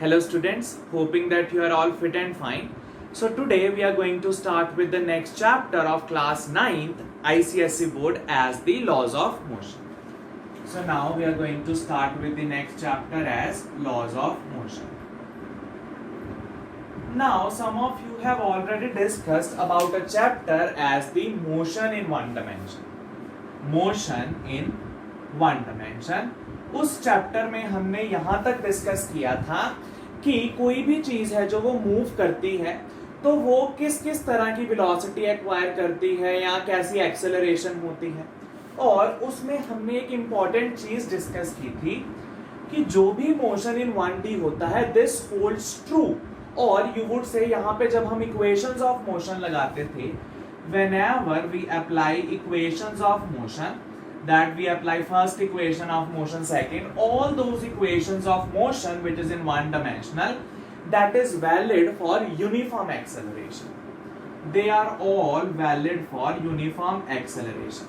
Hello students, hoping that you are all fit and fine. So today we are going to start with the next chapter of class 9th ICSE board as the laws of motion. So now we are going to start with the next chapter as laws of motion. Now some of you have already discussed about a chapter as the motion in one dimension. Motion in one dimension. उस chapter में हमने यहाँ तक discuss किया था कि कोई भी चीज है जो वो मूव करती है तो वो किस किस तरह की वेलोसिटी एक्वायर करती है या कैसी एक्सेलरेशन होती है, और उसमें हमने एक इम्पॉर्टेंट चीज डिस्कस की थी कि जो भी मोशन इन 1D होता है दिस होल्ड्स ट्रू, और यू वुड से यहाँ पे जब हम इक्वेशंस ऑफ मोशन लगाते थे, whenever we apply equations of motion, that we apply first equation of motion, second, all those equations of motion which is in one dimensional, that is valid for uniform acceleration. They are all valid for uniform acceleration.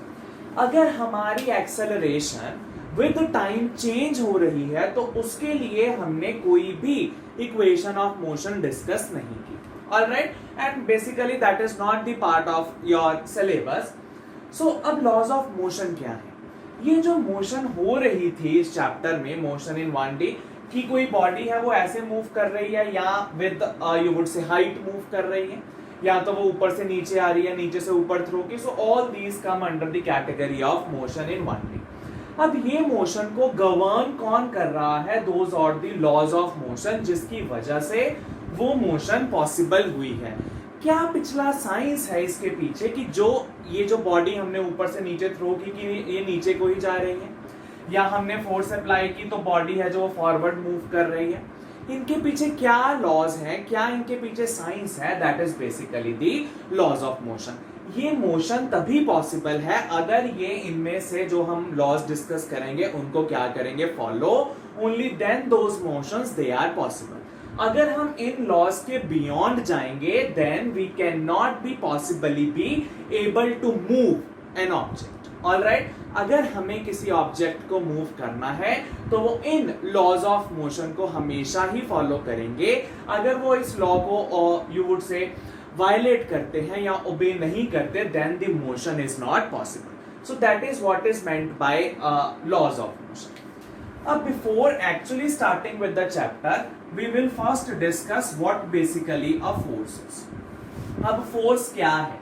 अगर हमारी acceleration with time change हो रही है तो उसके लिए हमने कोई भी equation of motion discuss नहीं की. Alright, and basically that is not the part of your syllabus. So अब laws of motion क्या है? ये जो मोशन हो रही थी इस चैप्टर में, मोशन इन 1D, कि कोई बॉडी है वो ऐसे मूव कर रही है या with you would say height move कर रही है, या तो वो ऊपर से नीचे आ रही है, नीचे से ऊपर थ्रो की. So all these come under the category of motion in 1D. अब ये मोशन को गवर्न कौन कर रहा है? Those are the laws of motion जिसकी वजह से वो मोशन पॉसिबल हुई है. क्या पिछला साइंस है इसके पीछे कि जो ये जो बॉडी हमने ऊपर से नीचे थ्रो की कि ये नीचे को ही जा रही है, या हमने फोर्स अप्लाई की तो बॉडी है जो फॉरवर्ड मूव कर रही है, इनके पीछे क्या लॉज हैं, क्या इनके पीछे साइंस है? That is basically the laws of motion. ये मोशन तभी पॉसिबल है अगर ये इनमें से जो हम लॉज डिस्कस करेंगे उनको क्या करेंगे? Follow. Only then those motions they are possible. अगर हम इन लॉज के बियॉन्ड जाएंगे then we can not be possibly be able to move an object. Alright, अगर हमें किसी ऑब्जेक्ट को मूव करना है तो वो इन लॉज ऑफ मोशन को हमेशा ही फॉलो करेंगे. अगर वो इस लॉ को यू वुड से वायलेट करते हैं या ओबे नहीं करते then the motion is not possible. So that is what is meant by laws of motion. अब before actually starting with the chapter we will first discuss what basically a force is. अब force क्या है?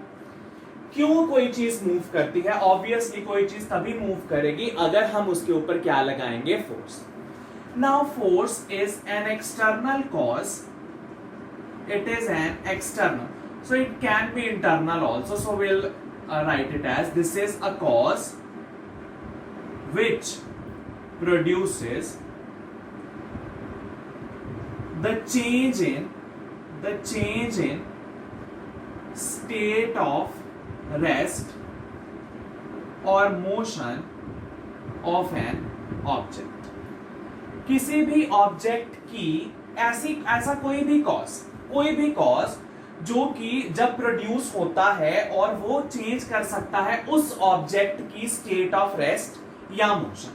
क्यों कोई चीज move करती है? Obviously कोई चीज तभी मूव करेगी अगर हम उसके ऊपर क्या लगाएंगे? Force. Now force is an external cause. It is an external, so it can be internal also, so we'll write it as this is a cause which produces the change in state of rest or motion of an object. किसी भी object की ऐसा कोई भी cause जो कि जब produce होता है और वो चेंज कर सकता है उस ऑब्जेक्ट की स्टेट ऑफ रेस्ट या मोशन.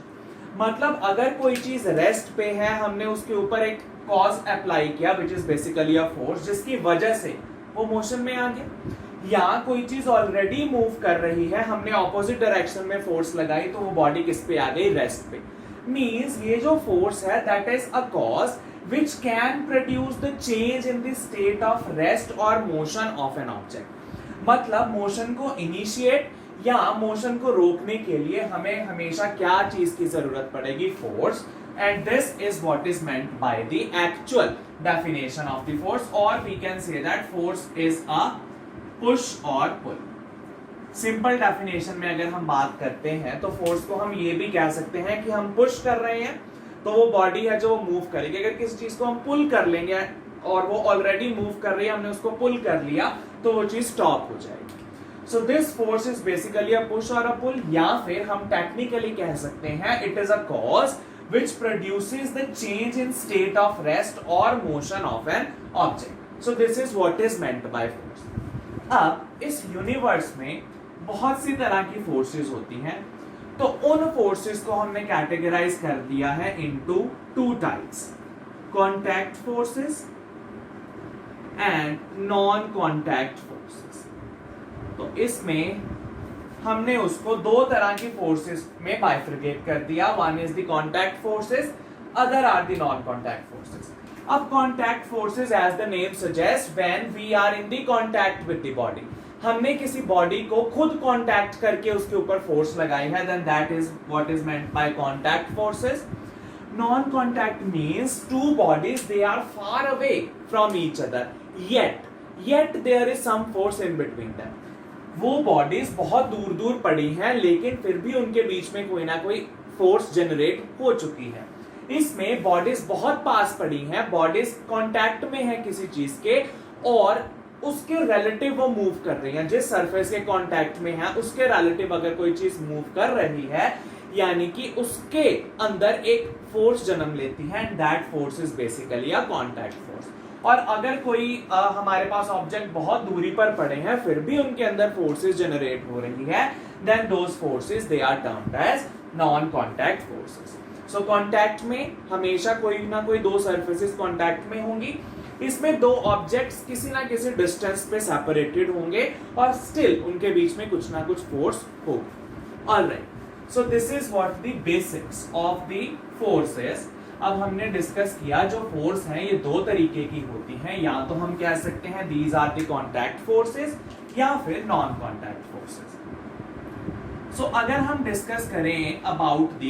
मतलब अगर कोई चीज रेस्ट पे है, हमने उसके ऊपर एक कॉज अप्लाई किया which is basically a force जिसकी वजह से वो मोशन में आ गया, या कोई चीज ऑलरेडी मूव कर रही है, हमने ऑपोजिट डायरेक्शन में फोर्स लगाई तो वो बॉडी किस पे आ गई? रेस्ट पे. मींस ये जो फोर्स है that is a cause which can produce the change in the state of rest और मोशन ऑफ एन ऑब्जेक्ट. मतलब मोशन को इनिशिएट या मोशन को रोकने के लिए हमें हमेशा क्या चीज की जरूरत पड़ेगी? Force. And this is what is meant by the actual definition of the force, or we can say that force is a push or pull. Simple definition में अगर हम बात करते हैं तो force को हम ये भी कह सकते हैं कि हम push कर रहे हैं तो वो body है जो move करेगी. अगर किसी चीज को हम pull कर लेंगे और वो already move कर रही है, हमने उसको pull कर लिया तो वो चीज stop हो जाएगी. So this force is basically a push or a pull, या फिर हम technically कह सकते हैं it is a cause which produces the change in state of rest or motion of an object. So this is what is meant by force. अब इस universe में बहुत सी तरह की फोर्सेस होती हैं, तो उन फोर्सेस को हमने कैटेगराइज कर दिया है into two types. Contact forces and non contact forces. तो इसमें हमने उसको दो तरह की फोर्सेस में बाइफरकेट कर दिया। One is the contact forces, other are the non contact forces. अब contact forces as the name suggest when we are in the contact with the body, हमने किसी बॉडी को खुद कॉन्टैक्ट करके उसके ऊपर फोर्स लगाई है, then that is what is meant by contact forces. Non contact means two bodies they are far away from each other yet there is some force in between them। वो bodies बहुत दूर दूर पड़ी हैं लेकिन फिर भी उनके बीच में कोई ना कोई फोर्स जनरेट हो चुकी है। इसमें बॉडीज बहुत पास पड़ी हैं, बॉडीज कांटेक्ट में है किसी चीज के और उसके रिलेटिव वो मूव कर रही हैं। जिस सरफेस के कांटेक्ट में है उसके रिलेटिव अगर कोई चीज मूव कर रही है यानी कि उसके अंदर एक फोर्स जन्म लेती है, and that force is basically a contact force. और अगर कोई हमारे पास ऑब्जेक्ट बहुत दूरी पर पड़े हैं फिर भी उनके अंदर फोर्सेस जनरेट हो रही है, then those forces they are termed as non contact forces. So contact में हमेशा कोई ना कोई दो सरफेसेस कॉन्टैक्ट में होंगी, इसमें दो ऑब्जेक्ट्स किसी ना किसी डिस्टेंस पे सेपरेटेड होंगे और स्टिल उनके बीच में कुछ ना कुछ फोर्स होगी। Alright, so this is what the basics of the forces. अब हमने डिस्कस किया जो फोर्स है ये दो तरीके की होती हैं, या तो हम कह सकते हैं these are the contact forces या फिर नॉन कॉन्टैक्ट फोर्सेस। सो अगर हम डिस्कस करें about the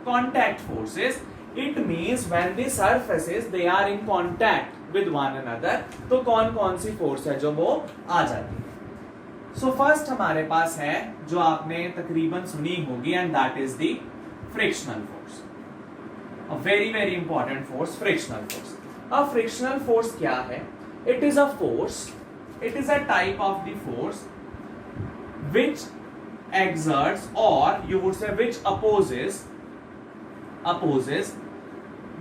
contact forces, it means when the surfaces they are in contact with one another, तो कौन कौन सी फोर्स है जो वो आ जाती है। सो फर्स्ट हमारे पास है जो आपने तकरीबन सुनी होगी, and that is the frictional force. A very important force, frictional force। अब frictional force क्या है? It is a force, it is a type of the force which exerts or you would say which opposes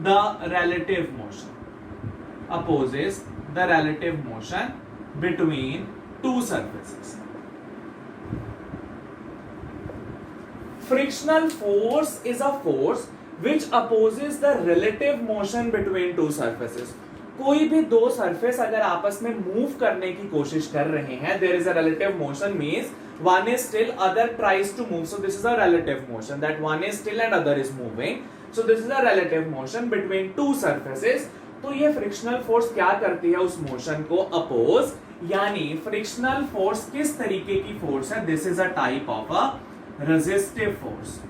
the relative motion between two surfaces। Frictional force is a force which opposes the relative motion between two surfaces। कोई भी दो surface अगर आपस में move करने की कोशिश कर रहे हैं, there is a relative motion means one is still, other tries to move, so this is a relative motion that one is still and other is moving, so this is a relative motion between two surfaces। तो ये frictional force क्या करती है? उस motion को oppose, यानी frictional force किस तरीके की फोर्स है? This is a type of a resistive force.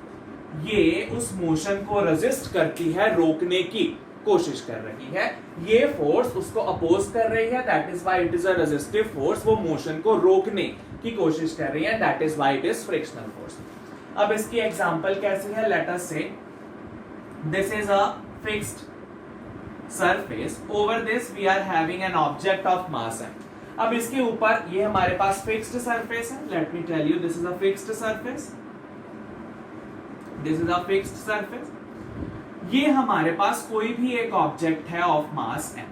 ये उस मोशन को रेजिस्ट करती है, रोकने की कोशिश कर रही है, ये फोर्स उसको अपोज कर रही है, that is why it is a resistive force. वो मोशन को रोकने की कोशिश कर रही है, that is why it is frictional force. अब इसकी एग्जांपल कैसी है? Let us say this is a fixed surface, over this we are having an object of mass है। अब इसके ऊपर ये हमारे पास फिक्स्ड सरफेस है, let me tell you this is a fixed surface, this is a fixed surface. ये हमारे पास कोई भी एक ऑब्जेक्ट है ऑफ मास m,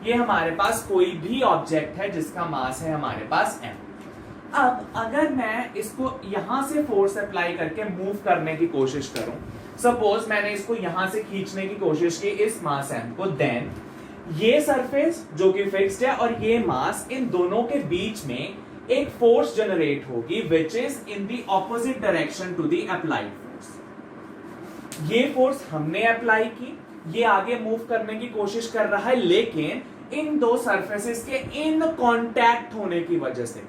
ये हमारे पास कोई भी ऑब्जेक्ट है जिसका मास है हमारे पास m। अब अगर मैं इसको यहां से फोर्स अप्लाई करके मूव करने की कोशिश करूं, सपोज मैंने इसको यहां से खींचने की कोशिश की इस मास m को, देन ये सरफेस जो कि फिक्स्ड है और ये मास, इन दोनों के बीच में एक फोर्स जनरेट होगी which is in the opposite direction to the applied force. ये फोर्स हमने अप्लाई की, ये आगे मूव करने की कोशिश कर रहा है, लेकिन इन दो सरफेसेस के इन कांटेक्ट होने की वजह से,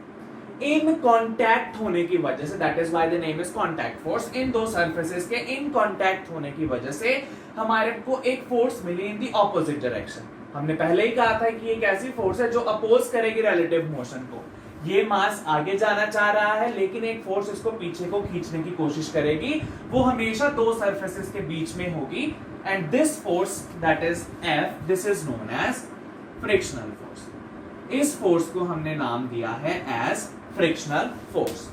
that is why the name is contact force. इन दो सरफेसेस के इन कांटेक्ट होने की वजह से हमारे को एक फोर्स मिली इन द ऑपोजिट डायरेक्शन। हमने पहले ही कहा था कि एक ऐसी फोर्स है जो अपोज करेगी रिलेटिव मोशन को। ये मास आगे जाना चाह रहा है लेकिन एक फोर्स इसको पीछे को खींचने की कोशिश करेगी, वो हमेशा दो सरफेसेस के बीच में होगी, and this force that is F, this is known as frictional force. इस फोर्स को हमने नाम दिया है as frictional force.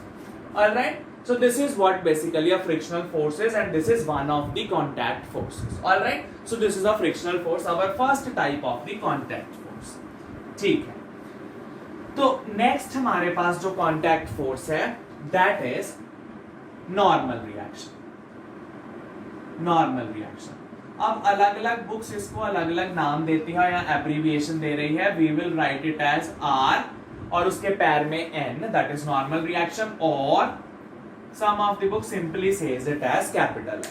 Alright, so this is what basically a frictional force is, and this is one of the contact forces। Alright, so this is a frictional force, our first type of the contact force। ठीक है, तो next हमारे पास जो contact force है that is normal reaction. अब अलग अलग books इसको अलग अलग नाम देती है या एब्रीविएशन दे रही है. We will write it as R और उसके पैर में N, that is normal reaction, और some of the book simply says it as capital.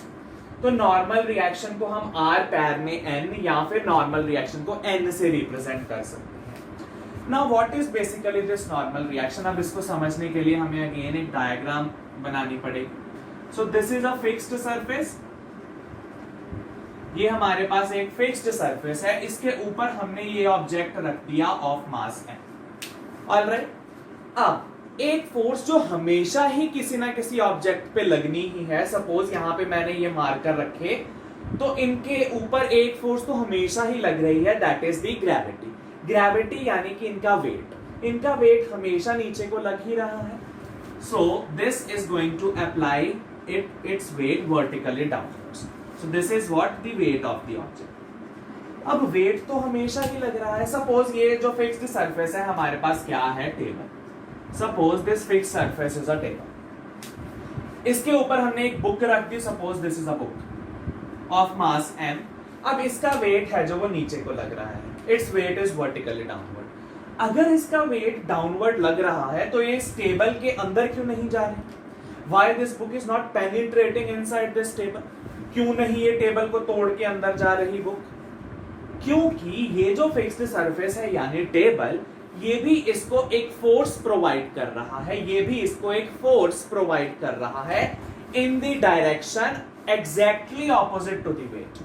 तो नॉर्मल रिएक्शन को हम आर पैर में एन या फिर नॉर्मल रिएक्शन को एन से रिप्रेजेंट कर सकते हैं. Now what is basically this normal reaction? अब इसको समझने के लिए हमें अगेन एक डायग्राम बनानी पड़ेगी. सो this is a fixed surface. ये हमारे पास एक फिक्स्ड सरफेस है, इसके ऊपर हमने ये ऑब्जेक्ट रख दिया ऑफ मास एम. ऑलराइट, अब एक फोर्स जो हमेशा ही किसी ना किसी ऑब्जेक्ट पे लगनी ही है, सपोज यहां पे मैंने ये मार्कर रखे, तो इनके ऊपर एक फोर्स तो हमेशा ही लग रही है, that is the gravity. Gravity यानी कि इनका वेट हमेशा नीचे को लग ही रहा है. So this is going to apply its weight vertically downwards. So this is what the weight of the object. अब वेट तो हमेशा ही लग रहा है. सपोज ये जो फिक्स्ड सरफेस है हमारे पास क्या है? Table. Suppose this fixed surface is a table. इसके ऊपर हमने एक बुक रख दी. Suppose this is a book of mass m. अब इसका वेट है जो वो नीचे को लग रहा है. Its weight is vertically downward. अगर इसका वेट डाउनवर्ड लग रहा है तो ये इस टेबल के अंदर क्यों नहीं जा रहे? Why this book is not penetrating inside this table? क्यों नहीं ये टेबल को तोड़ के अंदर जा रही बुक? क्योंकि ये जो फिक्स्ड सरफेस है यानी टेबल, ये भी इसको एक फोर्स प्रोवाइड कर रहा है, ये भी इसको एक फोर्स प्रोवाइड कर रहा है in the direction exactly opposite to the weight.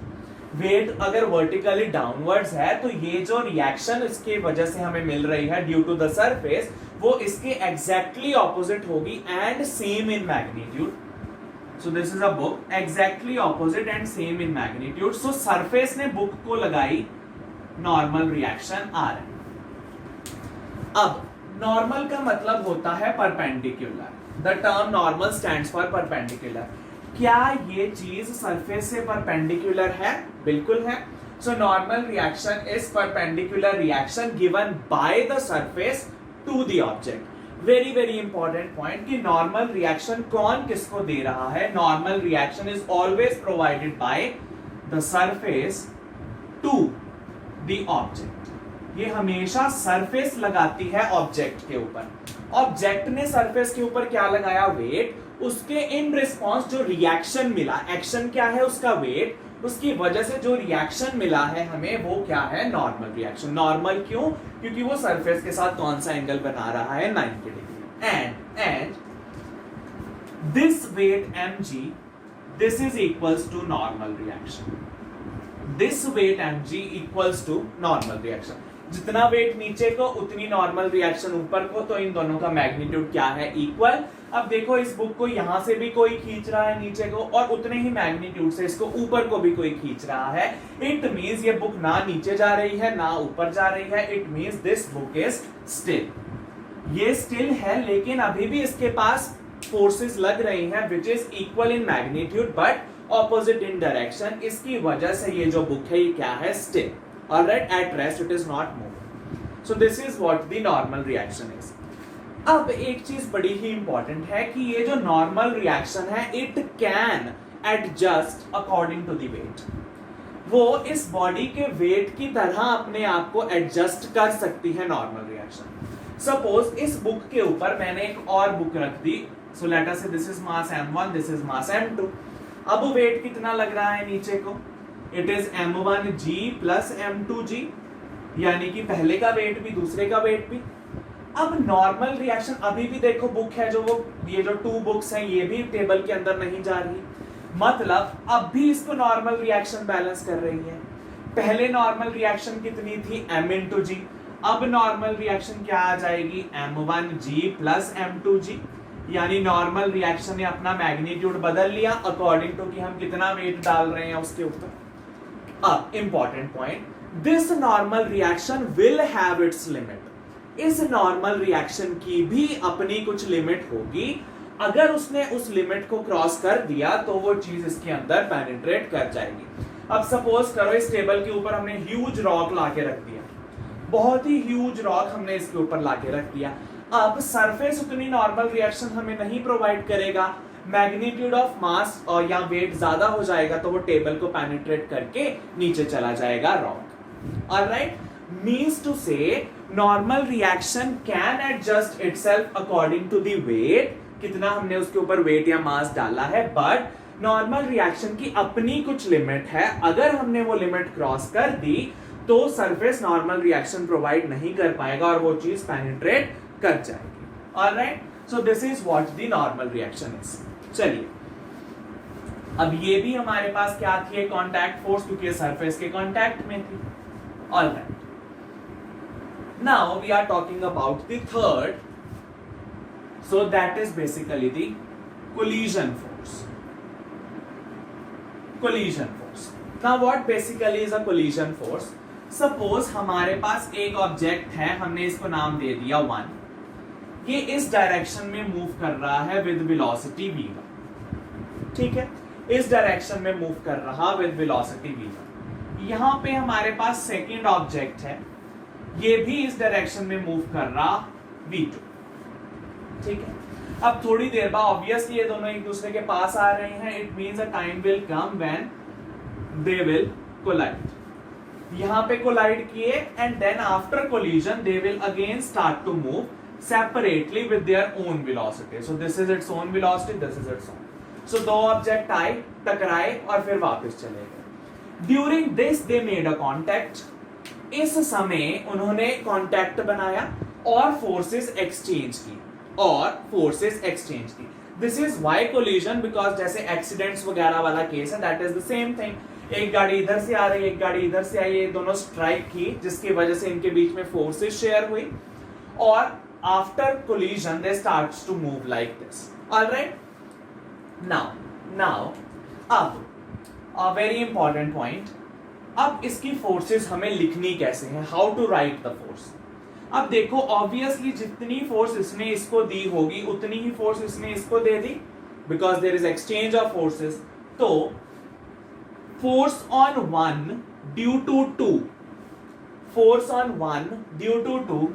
Weight अगर वर्टिकली डाउनवर्ड्स है तो ये जो रिएक्शन इसके वजह से हमें मिल रही है ड्यू टू द सरफेस, वो इसके एग्जैक्टली ऑपोजिट होगी and same in magnitude. So this is a book exactly opposite and same in magnitude. So surface ने बुक को लगाई नॉर्मल रिएक्शन आर. अब नॉर्मल का मतलब होता है perpendicular. The term normal stands for perpendicular. क्या ये चीज सरफेस से परपेंडिकुलर है? बिल्कुल है. So normal reaction is perpendicular reaction given by the surface to the object. Very very important point कि नॉर्मल रिएक्शन कौन किसको दे रहा है? Normal reaction is always provided by the surface to the object. ये हमेशा सरफेस लगाती है ऑब्जेक्ट के ऊपर. ऑब्जेक्ट ने सरफेस के ऊपर क्या लगाया? वेट. उसके इन रिस्पॉन्स जो रिएक्शन मिला, एक्शन क्या है? उसका वेट. उसकी वजह से जो रिएक्शन मिला है हमें, वो क्या है? Normal reaction. नॉर्मल क्यों? क्योंकि वो सरफेस के साथ कौन सा एंगल बना रहा है? 90 degree. And this weight mg, this is equals to normal reaction. This weight mg equals to normal reaction. जितना वेट नीचे को उतनी नॉर्मल रिएक्शन ऊपर को, तो इन दोनों का मैग्नीट्यूड क्या है? इक्वल. अब देखो इस बुक को यहां से भी कोई खींच रहा है नीचे को, और उतने ही मैग्नीट्यूड से इसको ऊपर को भी कोई खींच रहा है. इट मींस ये बुक ना नीचे जा रही है ना ऊपर जा रही है. It means this book is still. ये स्टिल है, लेकिन अभी भी इसके पास फोर्सेस लग रही हैं which is equal in magnitude but opposite in direction. इसकी वजह से ये जो बुक है ये क्या है? Still. Alright, at rest it is not moving. So this is what the normal reaction is. अब एक चीज बड़ी ही इंपॉर्टेंट है कि ये जो नॉर्मल रिएक्शन है, it can adjust according to the weight. वो इस बॉडी के वेट की तरह अपने आप को एडजस्ट कर सकती है नॉर्मल रिएक्शन. सपोज इस बुक के ऊपर मैंने एक और बुक रख दी. So let us say this is mass m1, this is mass m2. अब वेट कितना लग रहा है नीचे को? It is m1g plus m2g, यानी कि पहले का वेट भी दूसरे का वेट भी. अब नॉर्मल रिएक्शन अभी भी देखो, बुक है जो वो, ये जो 2 बुक्स हैं ये भी टेबल के अंदर नहीं जा रही, मतलब अब भी इसको नॉर्मल रिएक्शन बैलेंस कर रही है. पहले नॉर्मल रिएक्शन कितनी थी? m इंटू जी. अब नॉर्मल रिएक्शन क्या आ जाएगी? m1g प्लस m2g, यानी नॉर्मल रिएक्शन ने अपना मैग्नीट्यूड बदल लिया अकॉर्डिंग टू कि हम कितना वेट डाल रहे हैं उसके ऊपर. अब important point, this normal reaction will have it's limit. इस नॉर्मल रिएक्शन की भी अपनी कुछ लिमिट होगी. अगर उसने उस लिमिट को क्रॉस कर दिया तो वो चीज इसके अंदर पेनिट्रेट कर जाएगी. अब सपोज करो इस टेबल के ऊपर हमने ह्यूज रॉक लाके रख दिया, बहुत ही ह्यूज रॉक हमने इसके ऊपर लाके रख दिया. अब सरफेस उतनी नॉर्मल रिएक्शन हमें नहीं प्रोवाइड करेगा, मैग्नीट्यूड ऑफ मास और या वेट ज्यादा हो जाएगा तो वो टेबल को पेनिट्रेट करके नीचे चला जाएगा rock. Alright, means to say normal reaction can adjust itself according to the weight, कितना हमने उसके ऊपर वेट या मास डाला है, बट नॉर्मल रिएक्शन की अपनी कुछ लिमिट है। अगर हमने वो लिमिट क्रॉस कर दी तो सरफेस नॉर्मल रिएक्शन प्रोवाइड नहीं कर पाएगा और वो चीज पेनिट्रेट कर जाएगी। Alright, so this is what the normal reaction is. चलिए, अब ये भी हमारे पास क्या थी, कांटेक्ट फोर्स, क्योंकि ये सरफेस के कांटेक्ट में थी। Alright, now we are talking about the third, so that is basically the collision force. Collision force. Now what basically is a collision force? Suppose हमारे पास एक ऑब्जेक्ट है, हमने इसको नाम दे दिया 1, ये इस डायरेक्शन में मूव कर रहा है विद वेलोसिटी v1, ठीक है, इस डायरेक्शन में मूव कर रहा विद वेलोसिटी v1। यहां पे हमारे पास सेकंड ऑब्जेक्ट है, ये भी इस डायरेक्शन में मूव कर रहा v2, ठीक है। अब थोड़ी देर बाद ऑब्वियसली ये दोनों एक दूसरे के पास आ रहे हैं, it means a time will come when they will collide. यहां पे कोलाइड किए and then after collision they will again start to move separately with their own velocity. So this is its own velocity, this is its own. सो दो object आए, टकराए और फिर वापस चले गए। During this they made a contact. इस समय उन्होंने कांटेक्ट बनाया और फोर्सेस एक्सचेंज की, this is why collision, because जैसे एक्सीडेंट्स वगैरह वाला केस है, that is the same thing. एक गाड़ी इधर से आ रही है, एक गाड़ी इधर से आई, ये दोनों स्ट्राइक की, जिसकी वजह से इनके बीच में फोर्सेस शेयर हुई और after collision they starts to move like this. Alright, now अब अ वेरी इंपॉर्टेंट पॉइंट, अब इसकी फोर्सेस हमें लिखनी कैसे है, how to write the force. अब देखो ऑब्वियसली जितनी फोर्स इसने इसको दी होगी उतनी ही फोर्स इसने इसको दे दी, because there is exchange of forces. तो force on 1 due to 2, force on 1 due to 2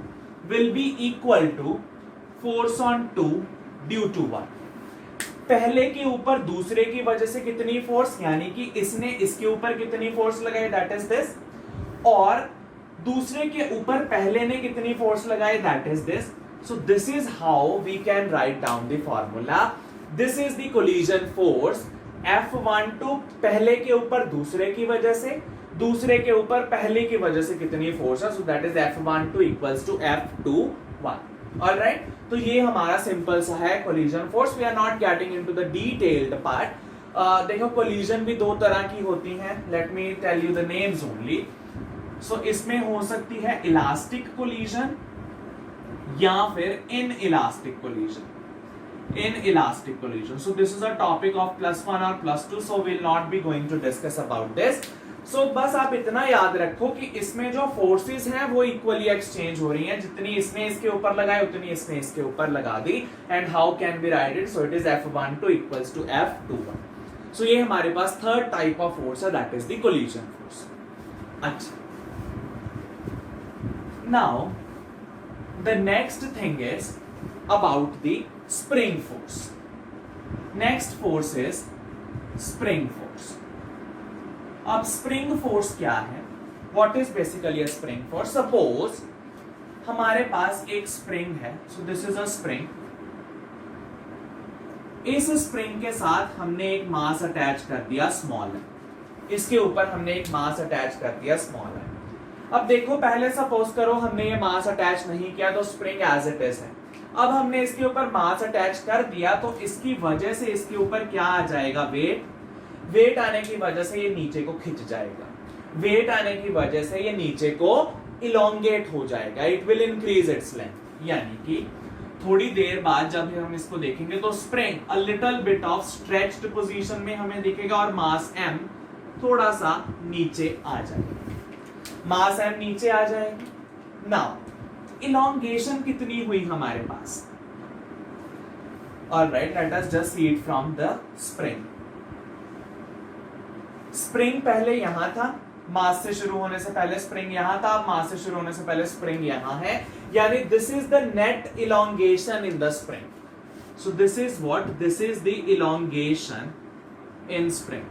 will be equal to force on 2 due to 1। पहले के ऊपर दूसरे की वजह से कितनी फोर्स, यानी कि इसने इसके ऊपर कितनी फोर्स लगाई, दैट इज दिस, और दूसरे के ऊपर पहले ने कितनी फोर्स लगाई, that is this. So this is how we can write down the formula. This is the collision force F12 पहले के ऊपर दूसरे की वजह से, दूसरे के ऊपर पहले की वजह से कितनी फोर्स है, so that is F12 equals to F21। Alright, तो ये हमारा सिंपल सा है collision force. We are not getting into the detailed part. देखो कोलिजन भी दो तरह की होती हैं, let me tell you the names only. So इसमें हो सकती है इलास्टिक कोलिजन या फिर inelastic collision, inelastic collision. So this is a topic of +1 और +2, so will not be going to discuss about this. So बस आप इतना याद रखो कि इसमें जो फोर्सेस हैं वो इक्वली एक्सचेंज हो रही हैं, जितनी इसने इसके ऊपर लगाई उतनी इसने इसके ऊपर लगा दी। And how can be write it, so it is F12 equals to F21। So ये हमारे पास थर्ड टाइप ऑफ फोर्स है, that is the collision force. अच्छा, now the next thing is about the spring force. Next force is spring force. अब spring force क्या है, what is basically a spring force? Suppose हमारे पास एक spring है, so this is a spring. इस spring के साथ हमने एक मास अटैच कर दिया स्मॉल है, इसके ऊपर हमने एक मास अटैच कर दिया स्मॉल है। अब देखो पहले सपोज करो हमने ये मास अटैच नहीं किया तो स्प्रिंग एज इट इज है। अब हमने इसके ऊपर मास अटैच कर दिया तो इसकी वजह से इसके ऊपर क्या आ जाएगा, वेट। वेट आने की वजह से ये नीचे को खिंच जाएगा, वेट आने की वजह से ये नीचे को इलोंगेट हो जाएगा, it will increase its length. यानी कि थोड़ी देर बाद जब हम इसको देखेंगे तो spring a little bit of stretched position में हमें दिखेगा और मास m थोड़ा सा नीचे आ जाएगा, मास m नीचे आ जाएगा। नाउ इलोंगेशन कितनी हुई हमारे पास, alright, let us just see it from the spring. Spring पहले यहां था, मास से शुरू होने से पहले स्प्रिंग यहां था, मास से शुरू होने से पहले स्प्रिंग यहां है, यानी this is the net elongation in the spring. So this is what, this is the elongation in spring,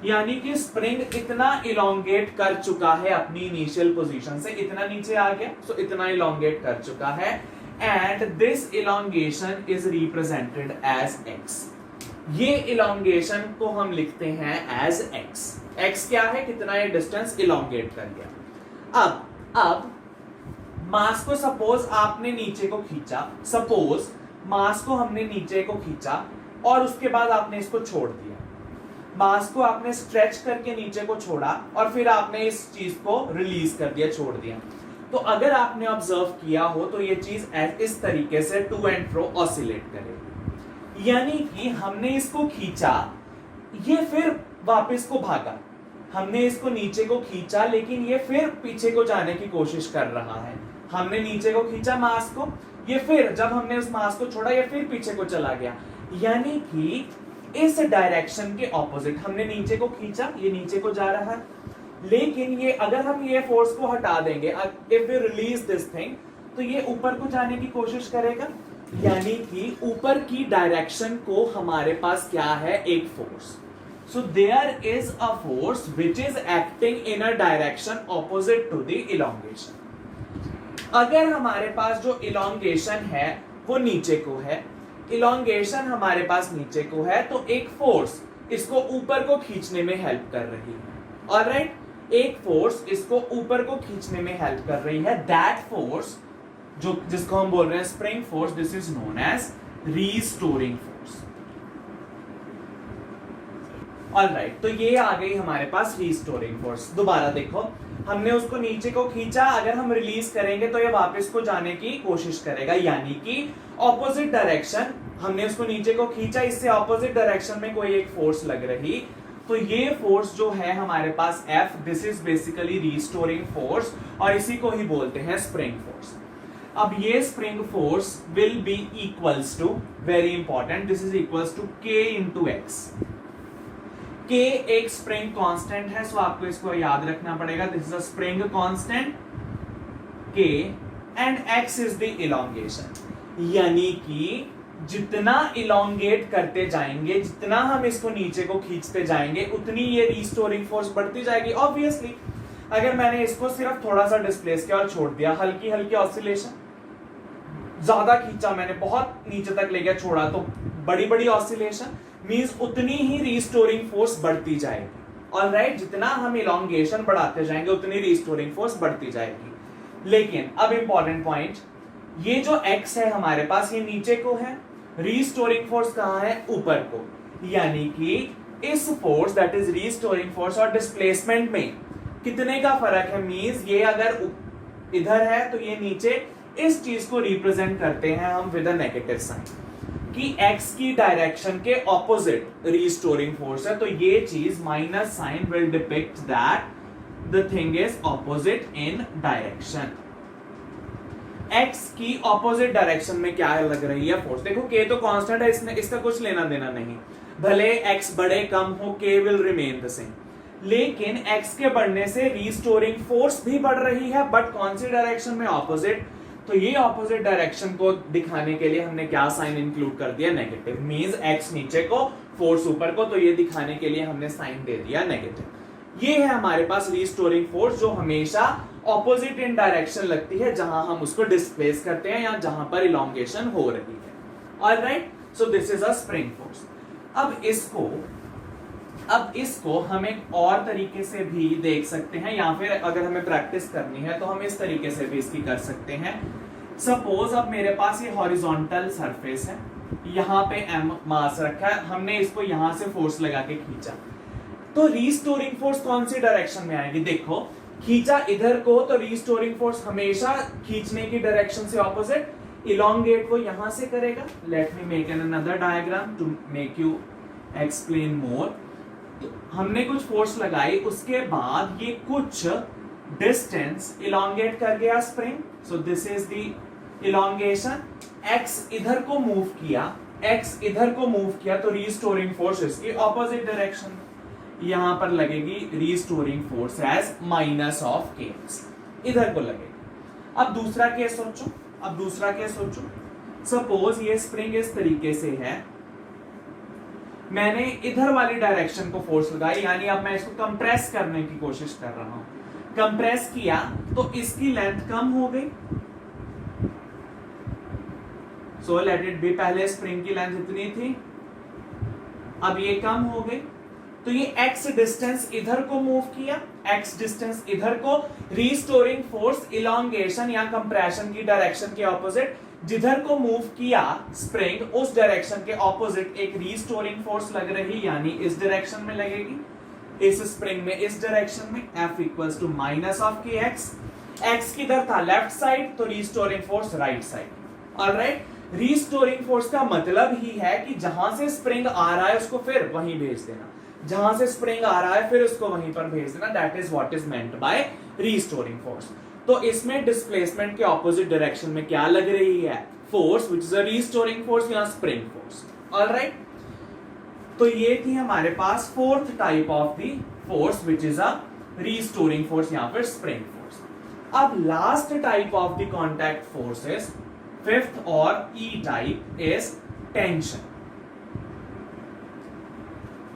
यानी कि स्प्रिंग इतना इलोंगेट कर चुका है अपनी इनिशियल पोजीशन से, इतना नीचे आ गया, सो इतना इलोंगेट कर चुका है, and this elongation is represented as x. ये इलोंगेशन को हम लिखते हैं एज एक्स। एक्स क्या है, कितना ये डिस्टेंस इलोंगेट कर गया। अब मास को सपोज आपने नीचे को खींचा, सपोज मास को हमने नीचे को खींचा और उसके बाद आपने इसको छोड़ दिया, मास को आपने स्ट्रेच करके नीचे को छोड़ा और फिर आपने इस चीज को रिलीज कर दिया, छोड़ दिया। तो अगर आपने ऑब्जर्व किया हो तो ये चीज इस तरीके से टू एंड फ्रो ऑसिलेट करेगी, यानी कि हमने इसको खींचा, ये फिर वापस को भागा, हमने इसको नीचे को खींचा लेकिन ये फिर पीछे को जाने की कोशिश कर रहा है। हमने नीचे को खींचा मास को, ये फिर जब हमने उस मास को छोड़ा ये फिर पीछे को चला गया, यानी कि इस डायरेक्शन के ऑपोजिट। हमने नीचे को खींचा, ये नीचे को जा रहा है, लेकिन ये अगर हम ये फोर्स को हटा देंगे, if we release this thing, तो ये ऊपर को जाने की कोशिश करेगा, यानी कि ऊपर की डायरेक्शन को हमारे पास क्या है, एक force. So there is a force which is acting in a direction opposite to the elongation. अगर हमारे पास जो इलोंगेशन है वो नीचे को है, इलोंगेशन हमारे पास नीचे को है, तो एक फोर्स इसको ऊपर को खींचने में हेल्प कर रही है। ऑलराइट, एक फोर्स इसको ऊपर को खींचने में हेल्प कर रही है। दैट फोर्स जो जिसको हम बोल रहे हैं spring force, this is known as restoring force. Alright, तो ये आ गई हमारे पास रीस्टोरिंग फोर्स। दोबारा देखो, हमने उसको नीचे को खींचा, अगर हम रिलीज करेंगे तो ये वापस को जाने की कोशिश करेगा, यानी कि ऑपोजिट डायरेक्शन, हमने उसको नीचे को खींचा, इससे ऑपोजिट डायरेक्शन में कोई एक फोर्स लग रही, तो ये फोर्स जो है हमारे पास F, this is basically restoring force, और इसी को ही बोलते हैं स्प्रिंग फोर्स। अब ये spring force will be equals to, very important, this is equals to K into x. K एक स्प्रिंग कांस्टेंट है, सो आपको इसको याद रखना पड़ेगा, this is a spring constant K and X is the elongation, यानी कि जितना इलोंगेट करते जाएंगे, जितना हम इसको नीचे को खींचते जाएंगे, उतनी ये रीस्टोरिंग फोर्स बढ़ती जाएगी। ऑब्वियसली अगर मैंने इसको सिर्फ थोड़ा सा डिस्प्लेस किया और छोड़ दिया, हल्की हल्की ऑसिलेशन, ज्यादा खींचा मैंने, बहुत नीचे तक ले गया, छोड़ा, तो बड़ी बड़ी ऑसिलेशन, मींस उतनी ही रीस्टोरिंग फोर्स बढ़ती जाएगी। ऑलराइट, जितना हम इलोंगेशन बढ़ाते जाएंगे उतनी रीस्टोरिंग फोर्स बढ़ती जाएगी। लेकिन अब इंपॉर्टेंट पॉइंट, ये जो x है हमारे पास, ये नीचे को है, रीस्टोरिंग फोर्स कहां है, ऊपर को, यानी कि इस force that is restoring force और डिस्प्लेसमेंट में कितने का फर्क है, मींस ये अगर इधर है तो ये नीचे, इस चीज को रिप्रेजेंट करते हैं हम विद अ नेगेटिव साइन, कि x की डायरेक्शन के ऑपोजिट रीस्टोरिंग फोर्स है, तो ये चीज minus sign will depict that the thing is opposite in direction. x की ऑपोजिट डायरेक्शन में क्या लग रही है फोर्स, देखो k तो कांस्टेंट है, इसने इसका कुछ लेना देना नहीं, भले x बड़े कम हो k will remain the same, लेकिन x के बढ़ने से रीस्टोरिंग फोर्स भी बढ़ रही है, बट कौन सी डायरेक्शन में, ऑपोजिट। तो ये ऑपोजिट डायरेक्शन को दिखाने के लिए हमने क्या साइन इंक्लूड कर दिया, नेगेटिव, मींस x नीचे को, फोर्स ऊपर को, तो ये दिखाने के लिए हमने साइन दे दिया नेगेटिव। ये है हमारे पास रीस्टोरिंग फोर्स, जो हमेशा ऑपोजिट इन डायरेक्शन लगती है, जहां हम उसको डिस्प्लेस करते हैं या जहां पर इलोंगेशन हो रही है। Alright, so this is a spring force. अब इसको हम एक और तरीके से भी देख सकते हैं, या फिर अगर हमें प्रैक्टिस करनी है तो हम इस तरीके से भी इसकी कर सकते हैं। सपोज अब मेरे पास ये हॉरिजॉन्टल सरफेस है, यहाँ पे m मास रखा है, हमने इसको यहां से फोर्स लगा के खींचा, तो रीस्टोरिंग फोर्स कौन सी डायरेक्शन में आएगी, देखो खींचा इधर को, तो रीस्टोरिंग फोर्स हमेशा खींचने की डायरेक्शन से ऑपोजिट, इलोंगेट वो यहां से करेगा। Let me make an another diagram to make you explain more. तो हमने कुछ फोर्स लगाई, उसके बाद ये कुछ डिस्टेंस इलोंगेट कर गया spring, so this is the elongation. x इधर को मूव किया, x इधर को मूव किया, तो रीस्टोरिंग फोर्स इसकी ऑपोजिट डायरेक्शन में, यहां पर लगेगी restoring force as minus of kx, इधर को लगेगी। अब दूसरा केस सोचो, सपोज ये स्प्रिंग इस तरीके से है, मैंने इधर वाली डायरेक्शन को फोर्स लगाई, यानी अब मैं इसको कंप्रेस करने की कोशिश कर रहा हूं। कंप्रेस किया तो इसकी लेंथ कम हो गई, सो लेट इट बी, पहले स्प्रिंग की लेंथ इतनी थी, अब ये कम हो गई, तो ये x डिस्टेंस इधर को मूव किया, x डिस्टेंस इधर को, रीस्टोरिंग फोर्स इलॉन्गेशन या कंप्रेशन की डायरेक्शन के ऑपोजिट, जिधर को मूव किया स्प्रिंग उस डायरेक्शन के ऑपोजिट एक रीस्टोरिंग फोर्स लग रही, यानी इस डायरेक्शन में लगेगी, इस स्प्रिंग में इस डायरेक्शन में, F equals to minus of kx, x किधर था लेफ्ट साइड, तो restoring force right side. Alright, restoring force का मतलब ही है कि जहां से स्प्रिंग आ रहा है उसको फिर वहीं भेज देना, जहां से स्प्रिंग आ रहा है फिर उसको वहीं पर भेज देना, that is what is meant bye restoring force. तो इसमें डिस्प्लेसमेंट के ऑपोजिट डायरेक्शन में क्या लग रही है, force, which is a restoring force या स्प्रिंग फोर्स। ऑलराइट, तो ये थी हमारे पास fourth type of the force which is a restoring force या फिर स्प्रिंग फोर्स। अब last type of the contact forces, fifth और ई टाइप इज टेंशन।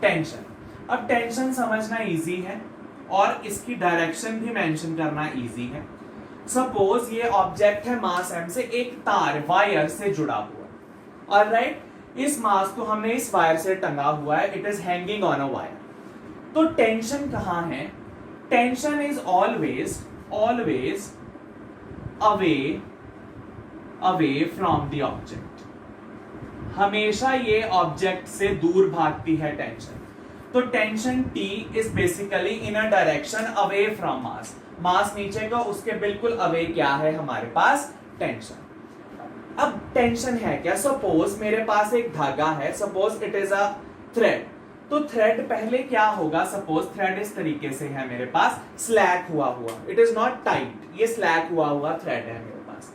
टेंशन, अब टेंशन समझना इजी है और इसकी डायरेक्शन भी मेंशन करना इजी है। सपोज ये ऑब्जेक्ट है मास m से एक तार वायर से जुड़ा हुआ, ऑलराइट, इस मास को हमने इस वायर से टंगा हुआ है, it is hanging on a wire. तो टेंशन कहां है, tension is always always away from the object, हमेशा ये ऑब्जेक्ट से दूर भागती है टेंशन। तो tension T is basically in a direction away from mass, mass नीचे का उसके बिल्कुल अवे क्या है हमारे पास, टेंशन। अब टेंशन है क्या, सपोज मेरे पास एक धागा है, suppose it is a thread, तो थ्रेड पहले क्या होगा, सपोज थ्रेड इस तरीके से है मेरे पास, स्लैक हुआ, इट इज नॉट टाइट, ये स्लैक हुआ थ्रेड है मेरे पास।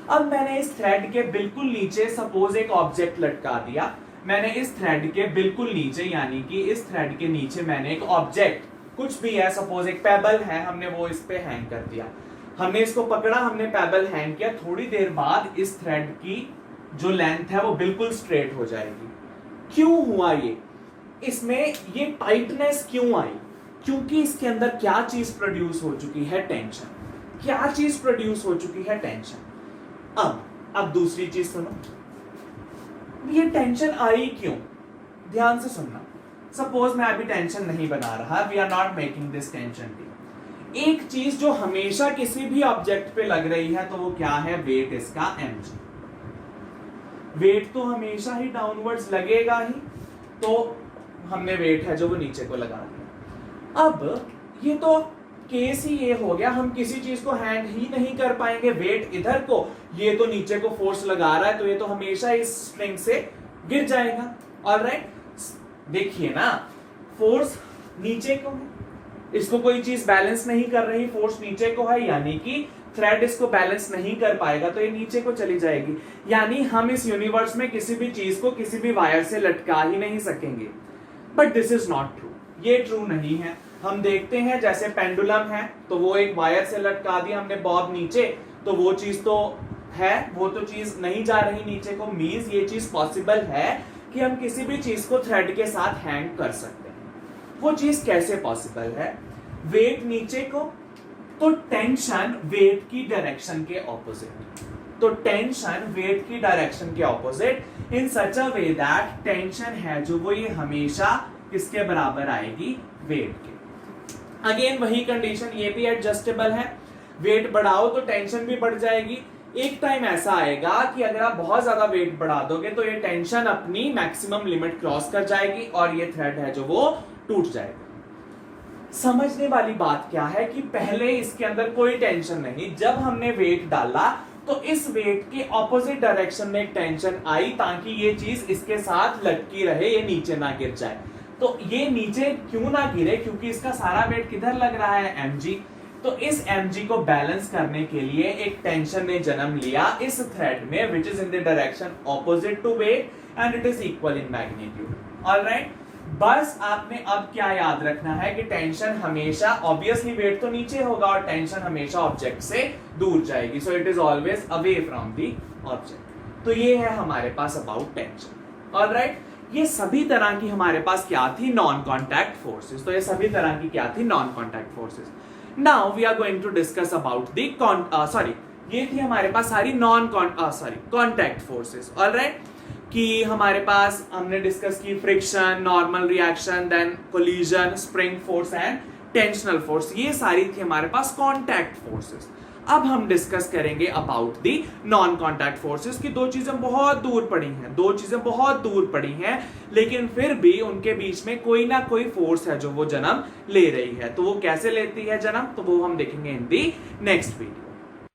अब मैंने इस थ्रेड के बिल्कुल नीचे सपोज एक ऑब्जेक्ट लटका दिया, मैंने इस थ्रेड के बिल्कुल नीचे, यानी कि इस थ्रेड के नीचे मैंने एक ऑब्जेक्ट कुछ भी है, सपोज एक पेबल है, हमने वो इस पे हैंग कर दिया, हमने इसको पकड़ा, हमने पेबल हैंग किया, थोड़ी देर बाद इस थ्रेड की जो लेंथ है वो बिल्कुल स्ट्रेट हो जाएगी। क्यों हुआ ये, इसमें ये टाइटनेस क्यों आई, क्योंकि इसके अंदर क्या चीज प्रोड्यूस हो चुकी है, टेंशन। क्या चीज प्रोड्यूस हो चुकी है, टेंशन। अब दूसरी चीज सुनो, ये टेंशन आई क्यों, ध्यान से सुनना। सपोज मैं अभी टेंशन नहीं बना रहा, we are not making this tension. एक चीज जो हमेशा किसी भी ऑब्जेक्ट पे लग रही है तो वो क्या है, वेट इसका mg। वेट तो हमेशा ही डाउनवर्ड्स लगेगा ही, तो हमने वेट है जो वो नीचे को लगा दिया। अब ये तो केस ही ये हो गया, हम किसी चीज को हैंग ही नहीं कर पाएंगे, वेट इधर को, ये तो नीचे को फोर्स लगा रहा है, तो ये तो हमेशा इस स्प्रिंग से गिर जाएगा। ऑलराइट, देखिए ना, फोर्स नीचे को है, इसको कोई चीज बैलेंस नहीं कर रही, फोर्स नीचे को है, यानी कि थ्रेड इसको बैलेंस नहीं कर पाएगा तो ये नीचे को चली जाएगी, यानी हम इस यूनिवर्स में किसी भी चीज को किसी भी वायर से लटका ही नहीं सकेंगे। But this is not true, ये ट्रू नहीं है। हम देखते हैं जैसे पेंडुलम है, तो वो एक वायर से लटका दिया हमने बॉब नीचे, तो वो चीज तो है, वो तो चीज नहीं जा रही नीचे को, मींस ये चीज पॉसिबल है कि हम किसी भी चीज को थ्रेड के साथ हैंग कर सकते हैं। वो चीज कैसे पॉसिबल है, वेट नीचे को, तो टेंशन वेट की डायरेक्शन के ऑपोजिट, तो टेंशन वेट की डायरेक्शन के opposite in such a way that tension है जो वो ये हमेशा किसके बराबर आएगी, वेट के। अगेन वही कंडीशन, ये भी एडजस्टेबल है, वेट बढ़ाओ तो टेंशन भी बढ़ जाएगी। एक टाइम ऐसा आएगा कि अगर आप बहुत ज्यादा वेट बढ़ा दोगे तो ये टेंशन अपनी मैक्सिमम लिमिट क्रॉस कर जाएगी और ये थ्रेड है जो वो टूट जाएगा। समझने वाली बात क्या है कि पहले इसके अंदर कोई टेंशन नहीं, जब हमने वेट डाला तो इस वेट के ऑपोजिट डायरेक्शन में एक टेंशन आई ताकि ये चीज इसके साथ लटकी रहे, ये नीचे ना गिर जाए। तो ये नीचे क्यों ना गिरे, क्योंकि इसका सारा वेट किधर लग रहा है, mg। तो इस mg को बैलेंस करने के लिए एक टेंशन ने जन्म लिया इस थ्रेड में, which is in the direction opposite to weight and it is equal in magnitude. Alright? बस आपने अब क्या याद रखना है कि टेंशन हमेशा, ऑब्वियसली वेट तो नीचे होगा और टेंशन हमेशा ऑब्जेक्ट से दूर जाएगी, सो it is always away from the object. तो ये है हमारे पास अबाउट टेंशन। ऑलराइट, ये सभी तरह की हमारे पास क्या थी, नॉन कॉन्टैक्ट फोर्सेस। तो ये सभी तरह की क्या थी, non contact forces. Now we are going to discuss about the ये थी हमारे पास सारी कॉन्टैक्ट फोर्सेस। ऑलराइट, कि हमारे पास हमने डिस्कस की friction, normal reaction, then collision, spring force and tensional force, ये सारी थी हमारे पास कॉन्टैक्ट फोर्सेस। अब हम डिस्कस करेंगे about the non contact forces की। दो चीजें बहुत दूर पड़ी हैं, लेकिन फिर भी उनके बीच में कोई ना कोई फोर्स है जो वो जन्म ले रही है। तो वो कैसे लेती है जन्म, तो वो हम देखेंगे इन दी नेक्स्ट वीडियो।